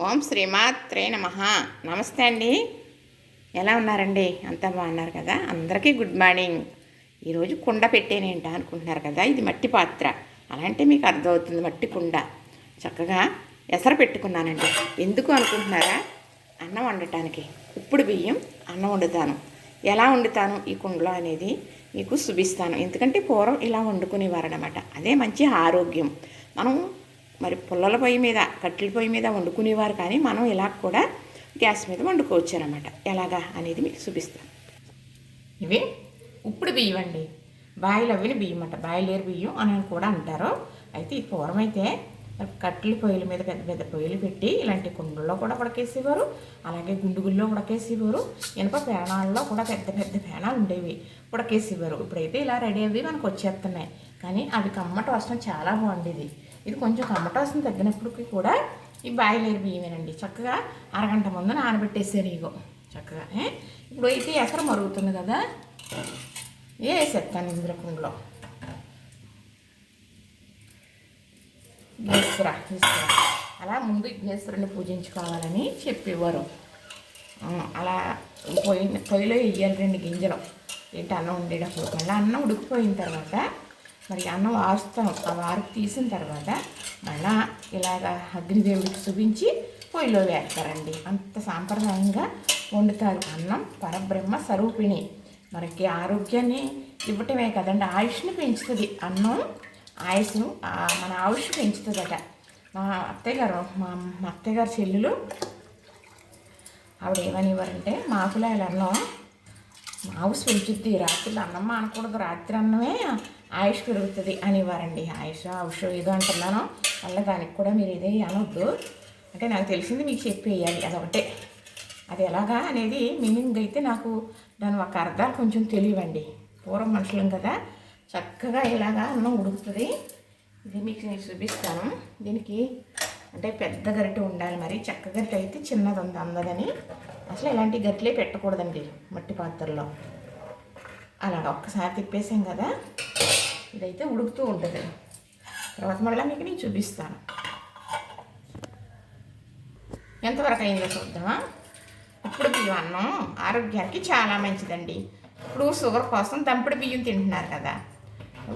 ఓం శ్రీమాత్రే నమః. నమస్తే అండి. ఎలా ఉన్నారండి? అంతా బాగున్నారు కదా? అందరికీ గుడ్ మార్నింగ్. ఈరోజు కుండ పెట్టేనేంట అనుకుంటున్నారు కదా? ఇది మట్టి పాత్ర. అలాంటి మీకు అర్థమవుతుంది. మట్టి కుండ చక్కగా ఎసరు పెట్టుకున్నానండి. ఎందుకు అనుకుంటున్నారా? అన్నం వండటానికి. ఇప్పుడు బియ్యం అన్నం వండుతాను. ఎలా వండుతాను ఈ కుండలో అనేది మీకు చూపిస్తాను. ఎందుకంటే పూర్వం ఇలా వండుకునేవారనమాట. అదే మంచి ఆరోగ్యం. మనం మరి పుల్లల పొయ్యి మీద, కట్టెల పొయ్యి మీద వండుకునేవారు, కానీ మనం ఇలా కూడా గ్యాస్ మీద వండుకోవచ్చు అనమాట. ఎలాగా అనేది మీకు చూపిస్తాను. ఇవి ఉప్పుడు బియ్యం అండి. బాయిల్ అవ్విన బియ్యం అంట, బాయిలేరు బియ్యం అని కూడా అంటారు. అయితే ఈ పూర్వం అయితే కట్టెల పొయ్యిల మీద పెద్ద పెద్ద పొయ్యిలు పెట్టి ఇలాంటి కుండల్లో కూడా ఉడకేసేవారు, అలాగే గుండుగుల్లో ఉడకేసేవారు, ఇనప పేనాల్లో కూడా పెద్ద పెద్ద పేనాలు ఉండేవి, ఉడకేసేవారు. ఇప్పుడైతే ఇలా రెడీ అవి మనకు వచ్చేస్తున్నాయి, కానీ అవి కమ్మట వాసన చాలా బాగుండేది. ఇది కొంచెం కమ్మట వాసన తగ్గినప్పటికీ కూడా ఈ బాయిలేరు బియ్యమేనండి. చక్కగా అరగంట ముందు నానబెట్టేసారు ఇగో చక్కగా. ఇప్పుడు అయితే ఎసరు మరుగుతుంది కదా, వేసేస్తాను ఇందులో కుండలో. విగ్నేశ్వర అలా ముందు విఘ్నేశ్వరుని పూజించుకోవాలని చెప్పేవారు. అలా పొయ్యిలో వేయాలి 2 గింజలు. ఏంటి అన్నం ఉండేటప్పుడు మళ్ళీ అన్నం ఉడికిపోయిన తర్వాత మరి అన్నం వారుస్తాం. ఆ వారికి తీసిన తర్వాత మళ్ళా ఇలాగ అగ్నిదేవుడికి చూపించి పొయ్యిలో వేస్తారండి. అంత సాంప్రదాయంగా వండుతారు. అన్నం పరబ్రహ్మ స్వరూపిణి, మనకి ఆరోగ్యాన్ని ఇవ్వటమే కదండి, ఆయుష్ని పెంచుతుంది అన్నం. ఆయుష్ మన ఆయుష్ పెంచుతుందట. మా అత్తయ్య గారు చెల్లెలు ఆవిడ ఏమనివ్వరంటే, మాకులా ఇలా అన్నం ఆయుష్ పెంచుద్ది, రాత్రిలో అన్నం అనకూడదు, రాత్రి అన్నమే ఆయుష్ పెరుగుతుంది అనేవారండి. ఆయుష్ ఏదో అంటున్నాను, మళ్ళీ దానికి కూడా మీరు ఇదే అనొద్దు. అంటే నాకు తెలిసింది మీకు చెప్పేయాలి, అదొకటే. అది ఎలాగా అనేది మీనింగ్ అయితే నాకు దాని ఒక అర్థాలు కొంచెం తెలియవండి. పూర్వం మనుషులం కదా, చక్కగా ఇలాగా అన్నం ఉడుకుతుంది. ఇది మీకు నేను చూపిస్తాను. దీనికి అంటే పెద్ద గరిటె ఉండాలి, మరి చెక్క గరిటె అయితే చిన్నది అందదని. అసలు ఇలాంటి గరిటెలే పెట్టకూడదండి మట్టి పాత్రలో. అలాగా ఒక్కసారి తిప్పేసాం కదా, ఇదైతే ఉడుకుతూ ఉంటుంది. తర్వాత మళ్ళీ మీకు నేను చూపిస్తాను. ఎంతవరకు అయిందో చూద్దామా. ఇప్పుడు బియ్యం అన్నం ఆరోగ్యానికి చాలా మంచిదండి. ఇప్పుడు షుగర్ కోసం దంపుడు బియ్యం తింటున్నారు కదా,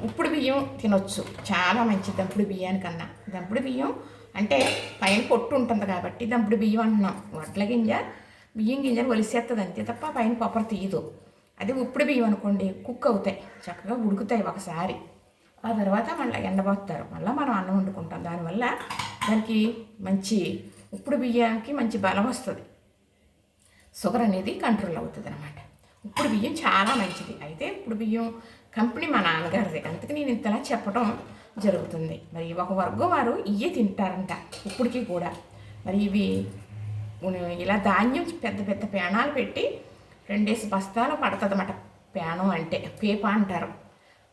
ఉప్పుడు బియ్యం తినొచ్చు, చాలా మంచిది దంపుడు బియ్యానికన్నా. దంపుడు బియ్యం అంటే పైన పొట్టు ఉంటుంది కాబట్టి దంపుడు బియ్యం అంటున్నాం. వడ్ల గింజ బియ్యం గింజలు ఒలిసేస్తుంది అంతే తప్ప పైన పొప్పరు తీయదు. అది ఉప్పుడు బియ్యం అనుకోండి, కుక్ అవుతాయి, చక్కగా ఉడుకుతాయి ఒకసారి. ఆ తర్వాత మళ్ళీ ఎండబోస్తారు, మళ్ళీ మనం అన్నం వండుకుంటాం. దానివల్ల దానికి మంచి ఉప్పుడు బియ్యానికి మంచి బలం వస్తుంది, షుగర్ అనేది కంట్రోల్ అవుతుంది అనమాట. ఉప్పుడు బియ్యం చాలా మంచిది. అయితే ఇప్పుడు బియ్యం కంపెనీ మా నాన్నగారిది, అందుకే నేను ఇంతలా చెప్పడం జరుగుతుంది. మరి ఒక వర్గం వారు ఇవే తింటారంట ఇప్పటికీ కూడా. మరి ఇవి ఇలా ధాన్యం పెద్ద పెద్ద పేనాలు పెట్టి 2 బస్తాలు పడుతుంది అన్నమాట. పేనం అంటే పేప అంటారు.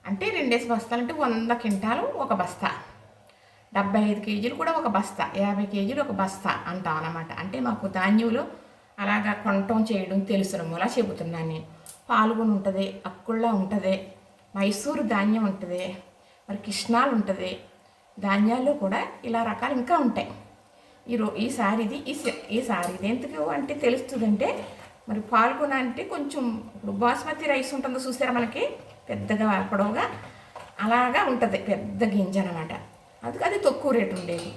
అంటే 2 బస్తాలు అంటే 100 క్వింటాలు ఒక బస్తా, 75 కేజీలు కూడా ఒక బస్తా, 50 కేజీలు ఒక బస్తా అంటాం అన్నమాట. అంటే మాకు ధాన్యంలో అలాగా కొనటం చేయడం తెలుసును, అలా చెబుతున్నాను నేను. పాల్గొని ఉంటుంది, అక్కుళ్ళ ఉంటుంది, మైసూరు ధాన్యం ఉంటుంది, మరి కృష్ణాలు ఉంటుంది. ధాన్యాల్లో కూడా ఇలా రకాలు ఇంకా ఉంటాయి. ఈసారి ఇది ఎందుకు అంటే తెలుస్తుందంటే, మరి పాల్గొన అంటే కొంచెం ఇప్పుడు బాస్మతి రైస్ ఉంటుందో చూసారా మనకి, పెద్దగా పొడవుగా అలాగా ఉంటుంది, పెద్ద గింజ అనమాట. అది తక్కువ రేటు ఉండేది.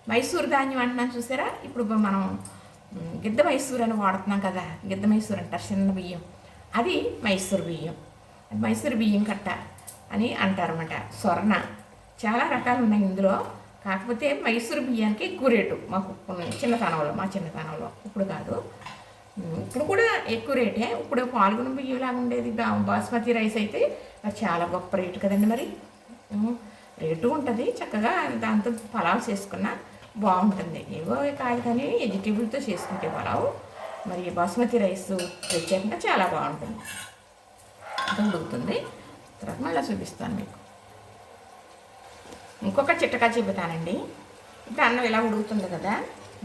మైసూరు ధాన్యం అంటున్నాను చూసారా, ఇప్పుడు మనం గిద్ద మైసూరు అని వాడుతున్నాం కదా, గిద్ద మైసూరు అంటారు చిన్న బియ్యం, అది మైసూరు బియ్యం. మైసూరు బియ్యం కట్ట అని అంటారన్నమాట. స్వర్ణ చాలా రకాలు ఉన్నాయి ఇందులో, కాకపోతే మైసూరు బియ్యానికి ఎక్కువ రేటు మాకు మా చిన్నతనంలో. ఇప్పుడు కాదు, ఇప్పుడు కూడా ఎక్కువ రేటే. ఇప్పుడు పాల్గొన బియ్యం లాగా ఉండేది బాస్మతి రైస్ అయితే అది చాలా గొప్ప రేటు కదండి. మరి రేటు ఉంటుంది, చక్కగా దాంతో పలావ్ చేసుకున్నా బాగుంటుంది. ఏవో కాదు కానీ వెజిటేబుల్తో చేసుకుంటే పలావు, మరి బాస్మతి రైస్ ప్రత్యేకంగా చాలా బాగుంటుంది. అది ఉడుకుతుంది, తర్వాత మళ్ళీ చూపిస్తాను మీకు. ఇంకొక చిట్టకా చెబుతానండి. ఇప్పుడు అన్నం ఇలా ఉడుకుతుంది కదా,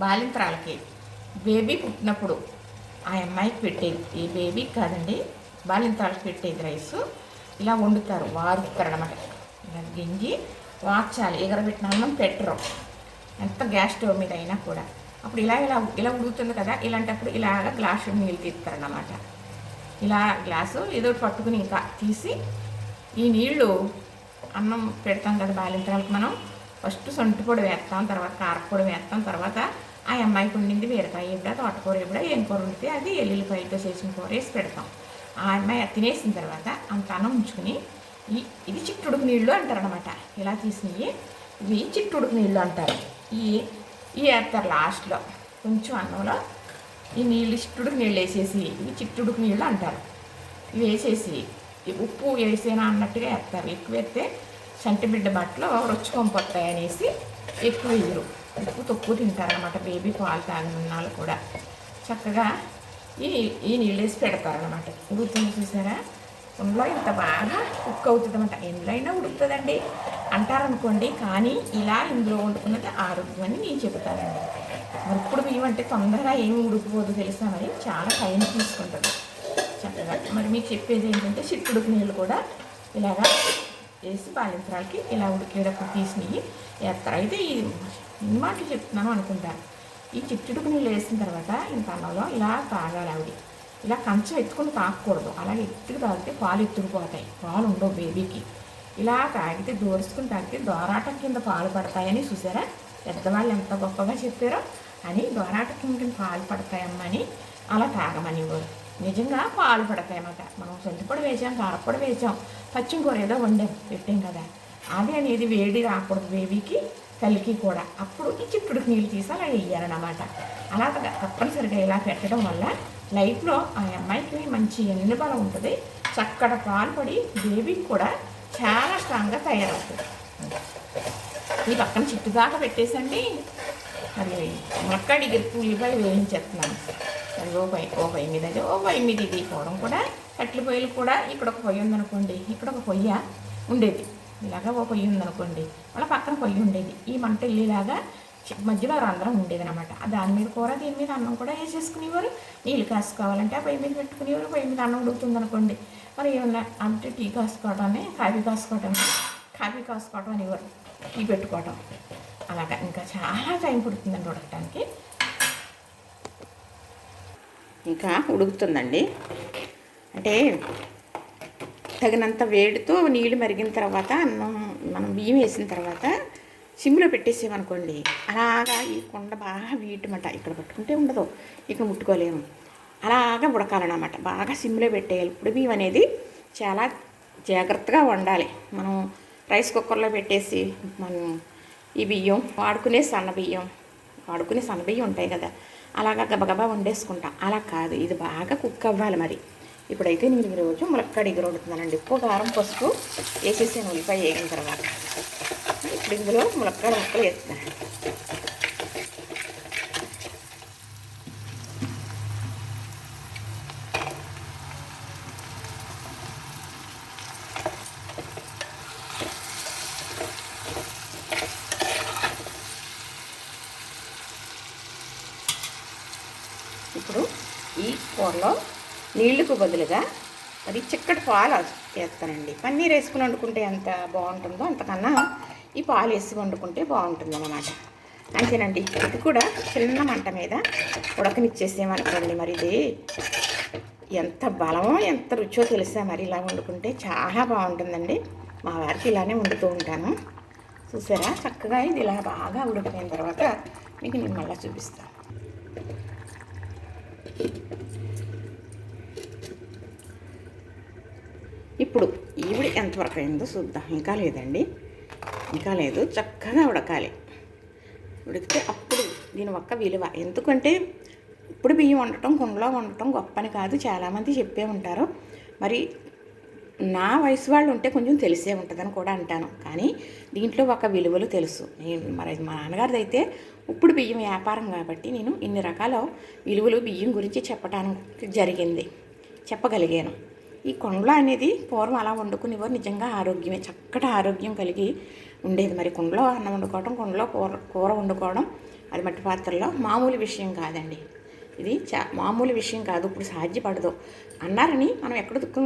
బాలింతరాలకి బేబీ పుట్టినప్పుడు ఆ అమ్మాయికి పెట్టేది, ఈ బేబీకి కాదండి, బాలింతరాలకి పెట్టేది రైసు. ఇలా వండుతారు, వారుతారు అన్నమాట. ఇలా గింజి వార్చాలి, ఎగరబెట్టిన అన్నం పెట్టరు. ఎంత గ్యాస్ స్టవ్ మీద అయినా కూడా అప్పుడు ఇలా ఇలా ఇలా ఉడుకుతుంది కదా, ఇలాంటప్పుడు ఇలాగ గ్లాసు నీళ్ళు తీస్తారన్నమాట. ఇలా గ్లాసు ఏదో పట్టుకుని ఇంకా తీసి ఈ నీళ్ళు అన్నం పెడతాం కదా బాలింతరాలకు, మనం ఫస్ట్ సొంటి పొడి వేస్తాం, తర్వాత కారపొడి వేస్తాం, తర్వాత ఆ అమ్మాయికి ఉండింది బీరకాయ ఇవిడ, తోటకూర ఇవిడ, ఏం కూర ఉంటే అది ఎల్లుల్లిపాయలతో చేసిన కూర వేసి పెడతాం. ఆ అమ్మాయి తినేసిన తర్వాత అంత అన్నం ఉంచుకుని ఇది చిట్టుడుకు నీళ్ళు అంటారనమాట. ఇలా తీసినవి ఇవి చిట్టుడుకు నీళ్ళు అంటారు. ఇవి వేస్తారు లాస్ట్లో కొంచెం అన్నంలో. ఈ నీళ్ళు చిట్టుడుకు నీళ్ళు వేసేసి ఇవి చిట్టుడుకు నీళ్ళు అంటారు. ఇవి వేసేసి ఉప్పు వేసేనా అన్నట్టుగా వేస్తారు. ఎక్కువ వేస్తే సంటిబిడ్డ బట్టలో రుచుకొని అనేసి ఎక్కువ వేయరు, ఉప్పు తక్కువ తింటారనమాట. బేబీ పాలు తాగినాళ్ళు కూడా చక్కగా ఈ నీళ్ళు వేసి పెడతారనమాట. ఉడుకుతుంది చూసారా, ఇందులో ఇంత బాగా కుక్ అవుతుంది అనమాట. ఎందులో అయినా ఉడుకుతుందండి అంటారనుకోండి, కానీ ఇలా ఇందులో వండుకున్నది ఆరోగ్యం అని నేను చెబుతానండి. మరి ఇప్పుడు బియ్యం అంటే తొందరగా ఏమి ఉడికిపోదు తెలుసా, మరి చాలా టైం తీసుకుంటుంది చక్కగా. మరి మీకు చెప్పేది ఏంటంటే చిట్టుడుకు నీళ్ళు కూడా ఇలాగా వేసి బాలింతరాలకి ఇలా ఉడికేటప్పుడు తీసినవి వేస్తారు. అయితే ఈ మాటలు చెప్తున్నాను అనుకుంటారు. ఈ చిట్టుడుకు నీళ్ళు వేసిన తర్వాత ఇంత అన్నంలో ఇలా తాగాలి ఆవిడ. ఇలా కంచం ఎత్తుకుని తాగకూడదు, అలాగే ఎత్తుకు తాగితే పాలు ఎత్తుకుపోతాయి, పాలు ఉండవు బేబీకి. ఇలా తాగితే దోరుచుకుని తాగితే దోరాటం కింద పాలు పడతాయని చూసారా, పెద్దవాళ్ళు ఎంత గొప్పగా చెప్పారో అని. దోరాటం కింద పాలు పడతాయమ్మని అలా తాగమని వారు. నిజంగా పాలు పడతాయన్నమాట. మనం సొంతపొడి వేసాం, కారపొడి వేసాం, పచ్చిమ కూర ఏదో వండాం పెట్టాం కదా, అది అనేది వేడి రాకూడదు బేబీకి తల్లికి కూడా. అప్పుడు ఈ చిట్టుడికి నీళ్ళు తీసి అలా వేయాలన్నమాట. అలా తప్పనిసరిగా ఇలా పెట్టడం వల్ల లైఫ్లో ఆ అమ్మాయికి మంచి ఎన్నుబలం ఉంటుంది, చక్కటి పాలు పడి బేబీకి కూడా చాలా స్ట్రాంగ్గా తయారవుతుంది. ఈ పక్కన చిట్టు దాకా పెట్టేసండి. మరి ములక్కాడి ఉల్లిపాయ వేయించేస్తున్నాను. మరి ఓ పొయ్యి మీద అయితే ఓ పొయ్యి మీద ఇది పోవడం కూడా, కట్టెల పొయ్యిలు కూడా ఇక్కడ ఒక పొయ్యి ఉందనుకోండి, ఇక్కడ ఒక పొయ్య ఉండేది, ఇలాగా ఓ పొయ్యి ఉందనుకోండి, వాళ్ళ పక్కన పొయ్యి ఉండేది. ఈ మంట ఇల్లులాగా మధ్యలో రంధ్రం ఉండేది అనమాట. దాని మీద కూర, దీని మీద అన్నం కూడా వేసేసుకునేవారు. నీళ్ళు కాసుకోవాలంటే ఆ పొయ్యి మీద పెట్టుకునేవారు. పొయ్యి మీద అన్నం ఉడుకుతుంది అనుకోండి, మరి ఏమన్నా అంటే టీ కాసుకోవటాన్ని కాఫీ కాసుకోవటం అనేవారు, టీ పెట్టుకోవటం. అలాగా ఇంకా చాలా టైం పడుతుందండి ఉడకటానికి. ఇంకా ఉడుకుతుందండి, అంటే తగినంత వేడితో నీళ్ళు మరిగిన తర్వాత అన్నం మనం బియ్యం వేసిన తర్వాత సిమ్లో పెట్టేసామనుకోండి, అలాగా ఈ కుండ బాగా వీటమాట. ఇక్కడ పట్టుకుంటే ఉండదు, ఇక్కడ ముట్టుకోలేము, అలాగా ఉడకాలన్నమాట. బాగా సిమ్లో పెట్టేయాలి. ఇప్పుడు బియ్యం అనేది చాలా జాగ్రత్తగా వండాలి. మనం రైస్ కుక్కర్లో పెట్టేసి మనం ఈ బియ్యం వాడుకునే సన్నబియ్యం ఉంటాయి కదా, అలాగా గబగబా వండేసుకుంటాం. అలా కాదు, ఇది బాగా కుక్ అవ్వాలి. మరి ఇప్పుడైతే నేను ఈరోజు ములక్కాడ ఎగురొడుతున్నానండి. ఉప్పు కారం పసుపు వేసేసాను ఉల్లిపాయ వేగిన తర్వాత. ఇప్పుడు ఇందులో ములక్కాడ ముక్కలు వేస్తున్నాను. ఇప్పుడు ఈ కూరలో నీళ్ళకు బదులుగా అది చిక్కటి పాలు వేస్తానండి. పన్నీర్ వేసుకుని వండుకుంటే ఎంత బాగుంటుందో అంతకన్నా ఈ పాలు వేసి వండుకుంటే బాగుంటుంది అన్నమాట. అంతేనండి. ఇది కూడా చిన్న మంట మీద ఉడకనిచ్చేసేమనుకోండి, మరి ఇది ఎంత బలమో ఎంత రుచో తెలుసా. మరి ఇలా వండుకుంటే చాలా బాగుంటుందండి. మా వారికి ఇలానే వండుతూ ఉంటాను. చూసారా, చక్కగా ఇది ఇలా బాగా ఉడికిన తర్వాత మీకు నేను మళ్ళీ చూపిస్తాను. ఇప్పుడు ఈవిడ ఎంతవరకు అయిందో చూద్దాం. ఇంకా లేదండి, ఇంకా లేదు, చక్కగా ఉడకాలి. ఉడికితే అప్పుడు దీని ఒక్క విలువ. ఎందుకంటే ఇప్పుడు బియ్యం వండటం, కుండలో వండటం గొప్పని కాదు, చాలామంది చెప్పే ఉంటారు. మరి నా వయసు వాళ్ళు ఉంటే కొంచెం తెలిసే ఉంటుందని కూడా అంటాను. కానీ దీంట్లో ఒక విలువలు తెలుసు. నేను మరి మా నాన్నగారిది అయితే ఇప్పుడు బియ్యం వ్యాపారం కాబట్టి నేను ఇన్ని రకాల విలువలు బియ్యం గురించి చెప్పడానికి చెప్పగలిగాను. ఈ కుండలో అనేది పూర్వం అలా వండుకునేవారు. నిజంగా ఆరోగ్యమే, చక్కటి ఆరోగ్యం కలిగి ఉండేది. మరి కుండలో అన్నం వండుకోవడం, కుండలో కూర వండుకోవడం అది మట్టి పాత్రలో మామూలు విషయం కాదండి. ఇది మామూలు విషయం కాదు, ఇప్పుడు సాధ్యపడదు అన్నారని మనం ఎక్కడ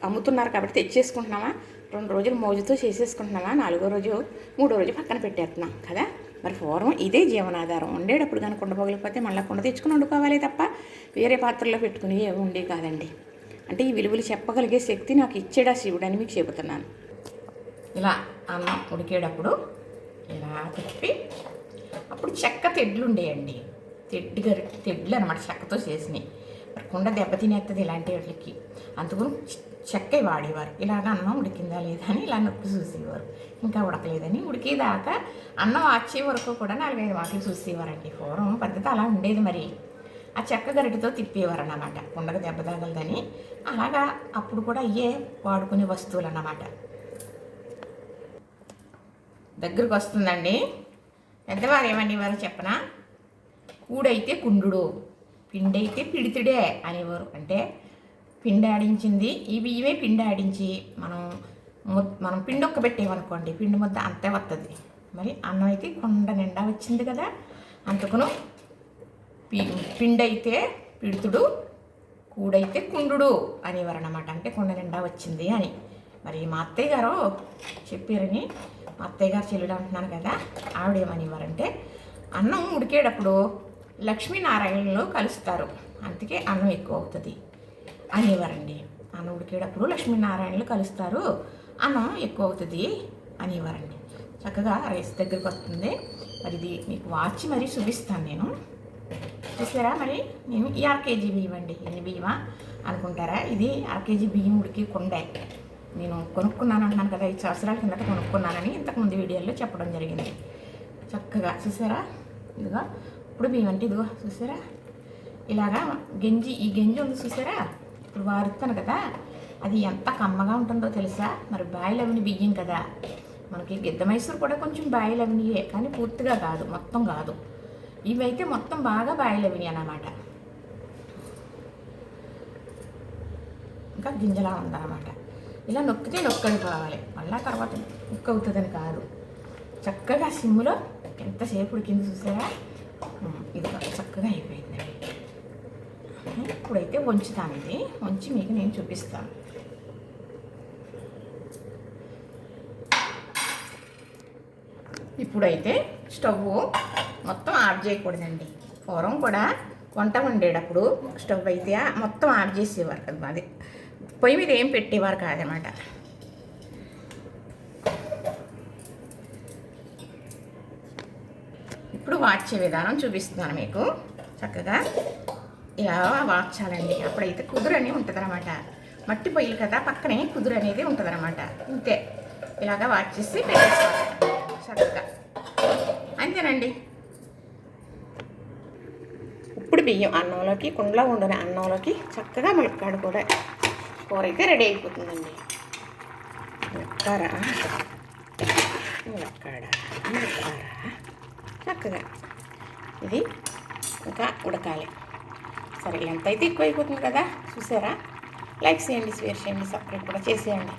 అమ్ముతున్నారు కాబట్టి తెచ్చేసుకుంటున్నామా, 2 రోజులు మోజుతో చేసేసుకుంటున్నామా, 4వ రోజు 3వ రోజు పక్కన పెట్టేస్తున్నాం కదా. మరి పూర్వం ఇదే జీవనాధారం. వండేటప్పుడు కానీ కుండ పగిలిపోతే మళ్ళీ కుండ తెచ్చుకుని వండుకోవాలి తప్ప వేరే పాత్రలో పెట్టుకుని ఏమి ఉండే కాదండి. అంటే ఈ విలువలు చెప్పగలిగే శక్తి నాకు ఇచ్చాడా శివుడు అని మీకు చెబుతున్నాను. ఇలా అన్నం ఉడికేటప్పుడు ఇలా తిప్పి, అప్పుడు చెక్క తెడ్లు ఉండేయండి. తెడ్లు అనమాట, చెక్కతో చేసినాయి. కుండ దెబ్బతినేస్తుంది ఇలాంటి వాటికి, అందుకు చెక్క వాడేవారు. ఇలాగ అన్నం ఉడికిందా లేదా అని ఇలా నొక్కి చూసేవారు. ఇంకా ఉడకలేదని ఉడికేదాకా అన్నం వచ్చే వరకు కూడా 4-5 మాటలు చూసేవారండి. పూర్వం పద్ధతి అలా ఉండేది. మరి ఆ చెక్క గరిటితో తిప్పేవారు అన్నమాట, కుండకు దెబ్బ తగలదని. అలాగా అప్పుడు కూడా అయ్యే వాడుకునే వస్తువులు అన్నమాట. దగ్గరకు వస్తుందండి. పెద్దవారు ఏమనేవారు చెప్పనా? కూడైతే కుండుడు, పిండైతే పిడితిడే అనేవారు. అంటే పిండి ఆడించింది ఈ బియ్యమే పిండి ఆడించి మనం పిండి ఒక్క పెట్టేమనుకోండి, పిండి ముద్ద అంతే వస్తుంది. మరి అన్నం అయితే కుండ నిండా వచ్చింది కదా, అందుకును పిండి అయితే పిడుతుడు, కూడైతే కుండుడు అనేవారు అన్నమాట. అంటే కుండ నిండా వచ్చింది అని. మరి మా అత్తయ్య గారు చెప్పారని, మా అత్తయ్య గారు చెల్లుడు అంటున్నాను కదా, ఆవిడేమనేవారంటే అన్నం ఉడికేటప్పుడు లక్ష్మీనారాయణలో కలుస్తారు, అందుకే అన్నం ఎక్కువ అవుతుంది అనేవారండి. అన్నం ఉడికేటప్పుడు లక్ష్మీనారాయణలు కలుస్తారు, అన్నం ఎక్కువ అవుతుంది అనేవారండి. చక్కగా రైస్ దగ్గరికి వస్తుంది. మరి ఇది మీకు వాచి మరీ చూపిస్తాను నేను. చూసారా? మరి నేను ఈ 1/2 కేజీ బియ్యం అండి. ఎన్ని బియ్యమా అనుకుంటారా? ఇది 1/2 కేజీ బియ్యం ఉడికి కుండే. నేను కొనుక్కున్నాను అంటున్నాను కదా, 5 సంవత్సరాల కిందట కొనుక్కున్నానని ఇంతకుముందు వీడియోలో చెప్పడం జరిగింది. చక్కగా చూసారా? ఇదిగో ఇప్పుడు బియ్యం అంటే ఇదిగో చూసారా, ఇలాగా ఈ గంజి ఉంది చూసారా, ఇప్పుడు వారుతాను కదా, అది ఎంత కమ్మగా ఉంటుందో తెలుసా? మరి బాయిలవిని బియ్యం కదా, మనకి గిద్ద మైసూరు కూడా కొంచెం బాయిలవినియే, కానీ పూర్తిగా కాదు, మొత్తం కాదు. ఇవైతే మొత్తం బాగా బాయిలవిని అన్నమాట. ఇంకా గింజలా ఉందన్నమాట. ఇలా నొక్కితే నొక్కడిపోవాలి, మళ్ళా తర్వాత కుక్ అవుతుందని కాదు. చక్కగా సిమ్ములో ఎంతసేపు ఉడికింది చూసారా? ఇది చక్కగా అయిపోయిందండి. ఇప్పుడైతే వంచుతాను. ఇది వంచి మీకు నేను చూపిస్తాను. ఇప్పుడైతే స్టవ్ మొత్తం ఆఫ్ చేయకూడదండి. పూర్వం కూడా వంట వండేటప్పుడు స్టవ్ అయితే మొత్తం ఆఫ్ చేసేవారు కదా, అది పొయ్యి మీద ఏం పెట్టేవారు కాదనమాట. ఇప్పుడు వాడ్చే విధానం చూపిస్తున్నాను మీకు. చక్కగా ఇలా వాడ్చాలండి. అప్పుడైతే కుదురు అని ఉంటుంది అనమాట. మట్టి పొయ్యిలు కదా, పక్కనే కుదురు అనేది ఉంటుంది అనమాట. ఇంతే, ఇలాగా వాడ్చేసి పెట్టేసుకోవాలి చక్కగా, అంతేనండి. ఇప్పుడు బియ్యం అన్నంలోకి, కుండలో వండిన అన్నంలోకి చక్కగా ములక్కాడ కూడా కూర అయితే రెడీ అయిపోతుందండి. ములక్కాడ చక్కగా ఇది ఇంకా ఉడకాలి. సరే, ఎంత అయితే ఎక్కువ అయిపోతుంది కదా, చూసారా? లైక్ చేయండి, షేర్ చేయండి, సబ్స్క్రైబ్ కూడా చేసేయండి.